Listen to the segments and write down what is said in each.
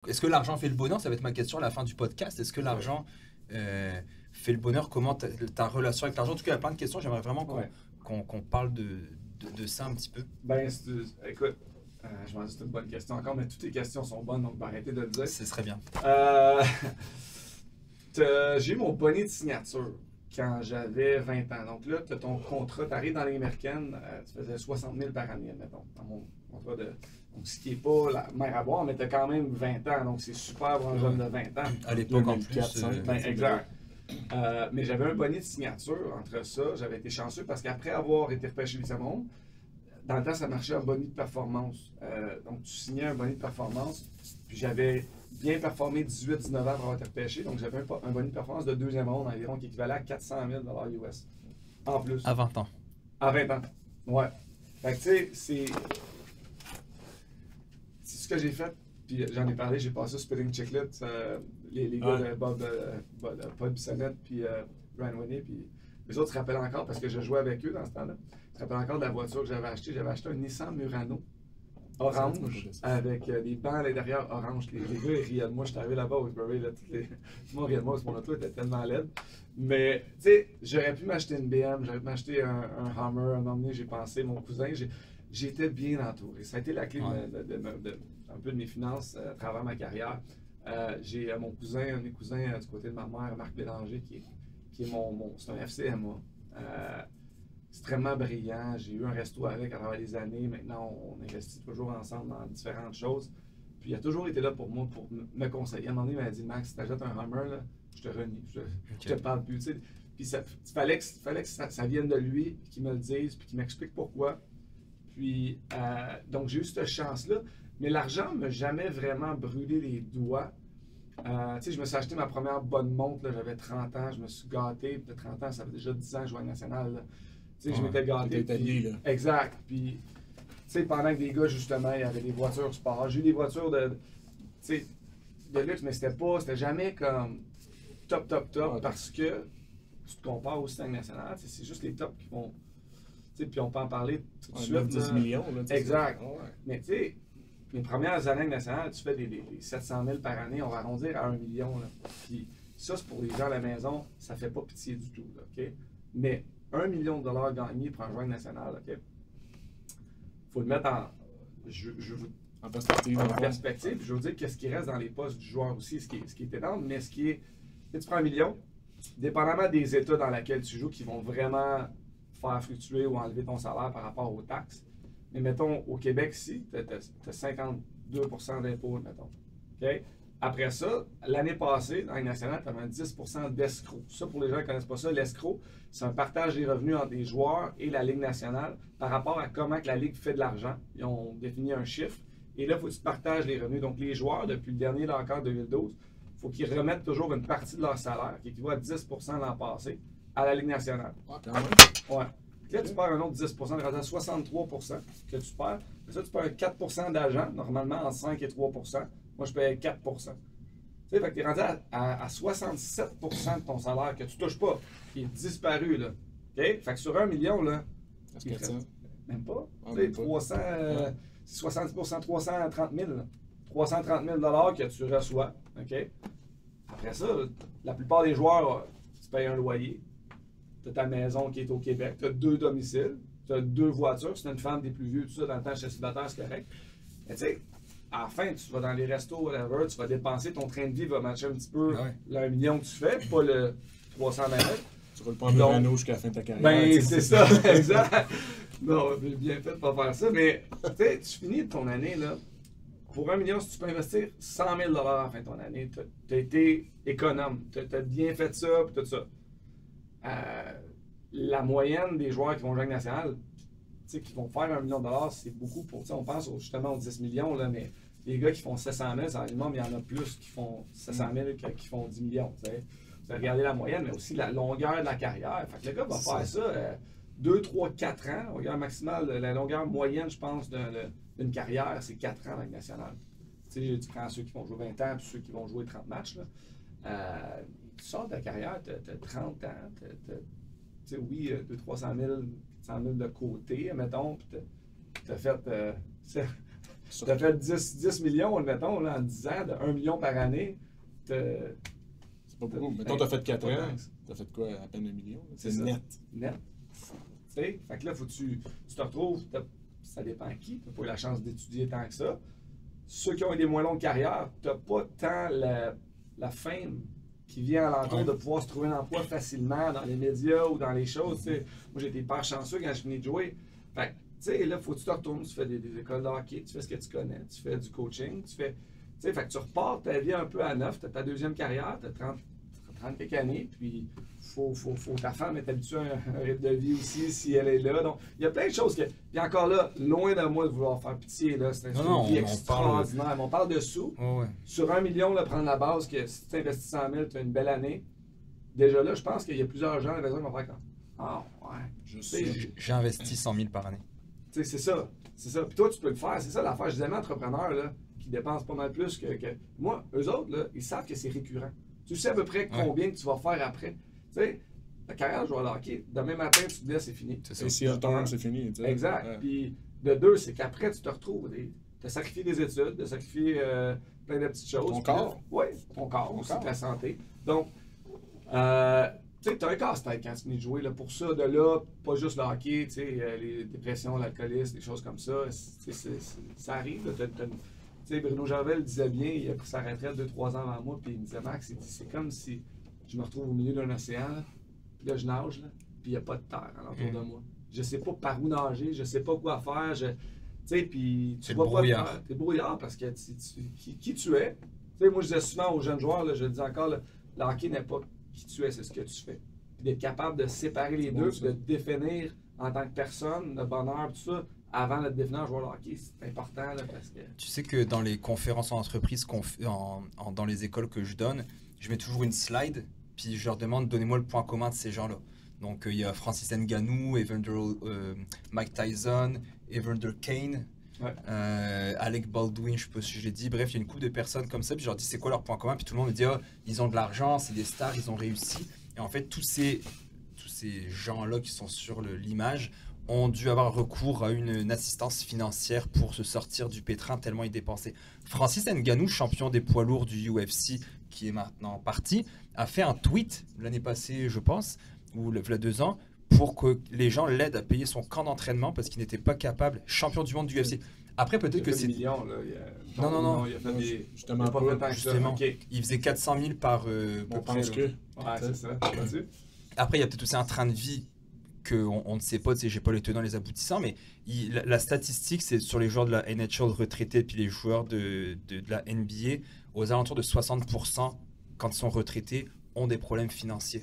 Est-ce que l'argent fait le bonheur? Ça va être ma question à la fin du podcast. Est-ce que Ouais. l'argent fait le bonheur? Comment ta relation avec l'argent? En tout cas, il y a plein de questions. J'aimerais vraiment Ouais. qu'on parle de ça un petit peu. Ben, écoute, je m'en dis c'est une bonne question encore, mais toutes tes questions sont bonnes, donc arrêtez de le dire. Ce serait bien. Euh, j'ai eu mon bonnet de signature quand j'avais 20 ans. Donc là, tu as ton contrat, tu arrives dans les américaines, tu faisais 60 000 par année, admettons, dans mon contrat de. Donc, ce qui n'est pas la mer à boire, mais tu as quand même 20 ans, donc c'est super pour un jeune de 20 ans. À l'époque, en 2004, plus. 5. Ben, exact. Mais j'avais un bonnet de signature entre ça. J'avais été chanceux parce qu'après avoir été repêché les Samarons, dans le temps, ça marchait en bonnet de performance. Donc, tu signais un bonnet de performance. Puis j'avais bien performé 18-19 ans pour avoir été repêché. Donc, j'avais un bonnet de performance de deuxième ronde environ qui équivalait à 400 000 US. En plus. À 20 ans. À 20 ans. Ouais. Fait que, tu sais, c'est ce que j'ai fait. Puis j'en ai parlé, j'ai passé au Spitting Chiclet. Les gars de Paul Bissonnette, puis Ryan Winnie, puis les autres se rappellent encore parce que je jouais avec eux dans ce temps-là. Ils se rappellent encore de la voiture que j'avais achetée. J'avais acheté un Nissan Murano orange avec des bancs à l'intérieur orange. Les gars, ils riaient de moi. Je suis arrivé là-bas au Woodbury, là, tout le monde riait de moi parce que mon auto était tellement laide. Mais, tu sais, j'aurais pu m'acheter une BM, j'aurais pu m'acheter un Hummer. Un moment donné, j'ai pensé, mon cousin, j'étais bien entouré. Ça a été la clé un peu de mes finances à travers ma carrière. J'ai mon cousin, un de mes cousins du côté de ma mère, Marc Bélanger, qui est c'est un FCMA. Extrêmement brillant. J'ai eu un resto avec à travers les années. Maintenant, on investit toujours ensemble dans différentes choses. Puis il a toujours été là pour moi, pour me conseiller. À un moment donné, il m'a dit Max, si tu achètes un Hummer, là, je te renie. Je te parle plus. Tu sais. Puis il fallait que ça vienne de lui, qu'il me le dise, puis qu'il m'explique pourquoi. Puis, donc, j'ai eu cette chance-là. Mais l'argent ne m'a jamais vraiment brûlé les doigts. Tu sais, je me suis acheté ma première bonne montre, là, j'avais 30 ans, je me suis gâté. Puis de 30 ans, ça fait déjà 10 ans que je joue à National. Là. Tu sais, je m'étais gâté. Puis, là. Exact. Puis, tu sais, pendant que des gars, justement, il y avait des voitures sport. J'ai eu des voitures tu sais, de luxe, mais c'était jamais comme top, Ouais. parce que tu te compares aussi à la nationale. C'est juste les tops qui vont. Tu sais, puis on peut en parler tout de suite. 9-10 millions. Là, exact. Ouais. Mais tu sais, mes premières années nationales, tu fais des 700 000 par année, on va arrondir à 1 million. Là. Puis ça, c'est pour les gens à la maison, ça fait pas pitié du tout. Là, OK? Mais 1 million de dollars gagnés pour un joueur national, OK? Faut le mettre en. Je vous En perspective. en perspective. Je veux dire qu'est-ce qui reste dans les postes du joueur aussi, ce qui est énorme, mais ce qui est. Tu prends 1 million, dépendamment des États dans lesquels tu joues, qui vont vraiment faire fluctuer ou enlever ton salaire par rapport aux taxes. Mais mettons, au Québec, ici, tu as 52 d'impôts, mettons. OK? Après ça, l'année passée, dans les nationales, tu avais un 10 d'escroc. Ça, pour les gens qui ne connaissent pas ça, l'escroc, c'est un partage des revenus entre les joueurs et la Ligue nationale par rapport à comment que la Ligue fait de l'argent. Ils ont défini un chiffre. Et là, il faut que tu partages les revenus. Donc, les joueurs, depuis le dernier encore 2012, il faut qu'ils remettent toujours une partie de leur salaire, qui équivaut à 10 l'an passé, à la Ligue nationale. Ah, quand même. Ouais. Là, tu perds un autre 10 il reste à 63 que tu perds. Et ça, tu perds 4 d'argent, normalement, entre 5 et 3 Moi, je paye 4 Tu sais, fait que tu es rendu à 67 de ton salaire que tu touches pas, qui est disparu, là. OK? Fait que sur 1 million, là, Est-ce que ça? même pas. Ah, Tu sais, même pas. 300, Ouais. c'est 70 330 000. Là. 330 000 que tu reçois. OK? Après ça, la plupart des joueurs, tu payes un loyer. Tu as ta maison qui est au Québec. Tu as 2 domiciles. Tu as 2 voitures. Si tu es une femme, des plus vieux, tout ça, dans le temps, chez célibataire, c'est correct. Mais tu sais, à la fin, tu vas dans les restos, whatever, tu vas dépenser, ton train de vie va matcher un petit peu Ah ouais. le 1 million que tu fais, pas le 300 000. Tu roules pas en Murano jusqu'à la fin de ta carrière. Ben, tu sais, c'est ça, exact. Non, j'ai bien fait de pas faire ça, mais tu sais, tu finis ton année, là. Pour 1 million, si tu peux investir 100 000 à la fin de ton année, tu as été économe, tu as bien fait ça, puis tout ça. La moyenne des joueurs qui vont jouer en nationale, qui vont faire 1 million de dollars, c'est beaucoup pour. On pense justement aux 10 millions, là, mais les gars qui font 700 000, c'est minimum, il y en a plus qui font 700 000 qui font 10 millions. T'sais. Vous avez regardé la moyenne, mais aussi la longueur de la carrière. Fait que le gars va faire ça 2, 3, 4 ans. Longueur maximale, la longueur moyenne, je pense, d'une carrière, c'est 4 ans avec nationale. Tu prends ceux qui vont jouer 20 ans puis ceux qui vont jouer 30 matchs. Là. Tu sors de ta carrière, tu as 30 ans, oui, 200 000, 300 000, 400 000 de côté, mettons, puis tu as fait Tu as fait 10 millions, mettons, là, en 10 ans, de 1 million par année. C'est pas beaucoup. Mettons, tu as fait 4 ans. Tu as fait quoi? À peine 1 million? C'est net. Net. Tu sais, fait que là, faut que tu te retrouves, ça dépend qui, tu n'as pas eu la chance d'étudier tant que ça. Ceux qui ont eu des moins longues carrières, tu n'as pas tant la fame qui vient à l'entour de pouvoir se trouver un emploi facilement dans les médias ou dans les choses. Tu sais. Moi, j'ai été hyper chanceux quand je venais de jouer. Fait que, tu sais, là, faut que tu te retournes, tu fais des écoles de hockey, tu fais ce que tu connais, tu fais du coaching, tu fais. Tu sais, fait que tu repars ta vie un peu à neuf, tu as ta deuxième carrière, tu as 30 quelques années, puis faut ta femme est habituée à un rythme de vie aussi si elle est là. Donc, il y a plein de choses que. Puis encore là, loin de moi de vouloir faire pitié, là, c'est une vie extraordinaire. On parle de sous. Oh, ouais. Sur 1 million, là, prendre la base que si tu investis 100 000, tu as une belle année. Déjà là, je pense qu'il y a plusieurs gens à la maison qui vont faire comme ah, ouais. J'ai investi 100 000 par année. Tu sais, c'est ça. C'est ça. Puis toi, tu peux le faire. C'est ça l'affaire. Je dis à mes entrepreneurs là, qui dépensent pas mal plus que. Moi, eux autres, là, ils savent que c'est récurrent. Tu sais à peu près combien que tu vas faire après. Tu sais, la carrière, je vais aller hockey. Demain matin, tu te dis, c'est fini. C'est ça. Et si elle tombe, c'est fini. T'sais. Exact. Ouais. Puis de deux, c'est qu'après, tu te retrouves. Tu as sacrifié des études, tu as sacrifié plein de petites choses. Ton corps. Oui, ton corps aussi, ta santé. Donc, tu sais, tu as un casse-tête quand tu finis de jouer. Là, pour ça, de là, pas juste le hockey, tu sais, les dépressions, l'alcoolisme, des choses comme ça, ça arrive. Là, tu sais, Bruno Gervais disait bien, il a pris sa retraite 2-3 ans avant moi, puis il me disait, Max, c'est comme si je me retrouve au milieu d'un océan, là, puis là, je nage, là, puis il n'y a pas de terre alentour de moi. Je sais pas par où nager, je sais pas quoi faire, tu sais, puis tu vois pas de terre. T'es brouillard parce que qui tu es. Tu sais, moi, je disais souvent aux jeunes joueurs, là, je le dis encore, le hockey n'est pas qui tu es, c'est ce que tu fais. Puis d'être capable de séparer les deux, puis de te définir en tant que personne, le bonheur, tout ça, avant de te définir en joueur de hockey, c'est important là, parce que... Tu sais que dans les conférences en entreprise, dans les écoles que je donne, je mets toujours une slide, puis je leur demande, donnez-moi le point commun de ces gens-là. Donc il y a Francis Ngannou, Mike Tyson, Evander Kane, Alec Baldwin, je sais pas si je l'ai dit. Bref, il y a une couple de personnes comme ça, puis je leur dis c'est quoi leur point commun, puis tout le monde me dit ils ont de l'argent, c'est des stars, ils ont réussi. Et en fait, tous ces gens-là qui sont sur l'image ont dû avoir recours à une assistance financière pour se sortir du pétrin tellement ils dépensaient. Francis Ngannou, champion des poids lourds du UFC, qui est maintenant parti, a fait un tweet l'année passée, je pense, ou il y a 2 ans, pour que les gens l'aident à payer son camp d'entraînement parce qu'il n'était pas capable, champion du monde du UFC. Après, peut-être que c'est... millions, là. Non. Il a fait des... Justement, il faisait 400 000 par... on pense que... Ouais, c'est ça. Après, il y a peut-être aussi un train de vie qu'on ne sait pas, tu sais, j'ai pas les tenants, les aboutissants, mais la statistique, c'est sur les joueurs de la NHL retraités puis les joueurs de la NBA, aux alentours de 60%, quand ils sont retraités, ont des problèmes financiers.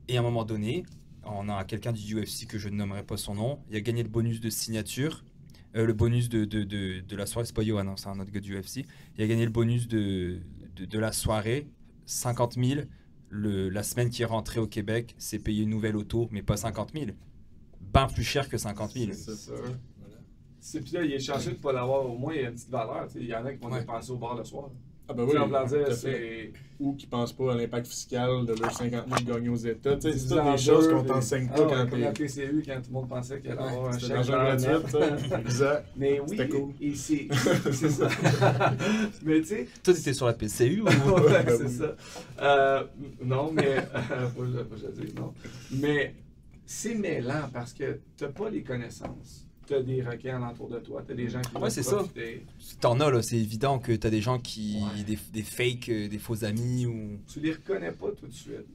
Et à un moment donné, on a quelqu'un du UFC que je ne nommerai pas son nom, il a gagné le bonus de signature, le bonus de la soirée, c'est pas Johan, c'est un autre gars du UFC, il a gagné le bonus de la soirée, 50 000. La semaine qui est rentrée au Québec, c'est payer une nouvelle auto, mais pas 50 000. Ben plus cher que 50 000. C'est ça. Voilà. Puis là, il est chanceux de ne pas l'avoir. Au moins, il y a une petite valeur. Il y en a qui vont dépenser au bar le soir. Ah ben oui, ou qui ne pensent pas à l'impact fiscal de leurs 50 000 gagnés aux États. C'est toutes des choses qu'on t'enseigne pas quand t'es... Comme la PCU, quand tout le monde pensait qu'elle allait avoir un chèque gratuit. Exact. Mais oui, c'était cool. Et c'est ça. Mais tu sais... Toi, tu étais sur la PCU ou... Ouais, c'est ça. Non, mais... faut que je dise non. Mais c'est mêlant parce que tu n'as pas les connaissances. Tu as des requins alentour de toi, tu as des gens qui vont c'est profiter. Ça. T'en as, là, c'est évident que tu as des gens qui... des fakes, des faux amis ou... Tu les reconnais pas tout de suite.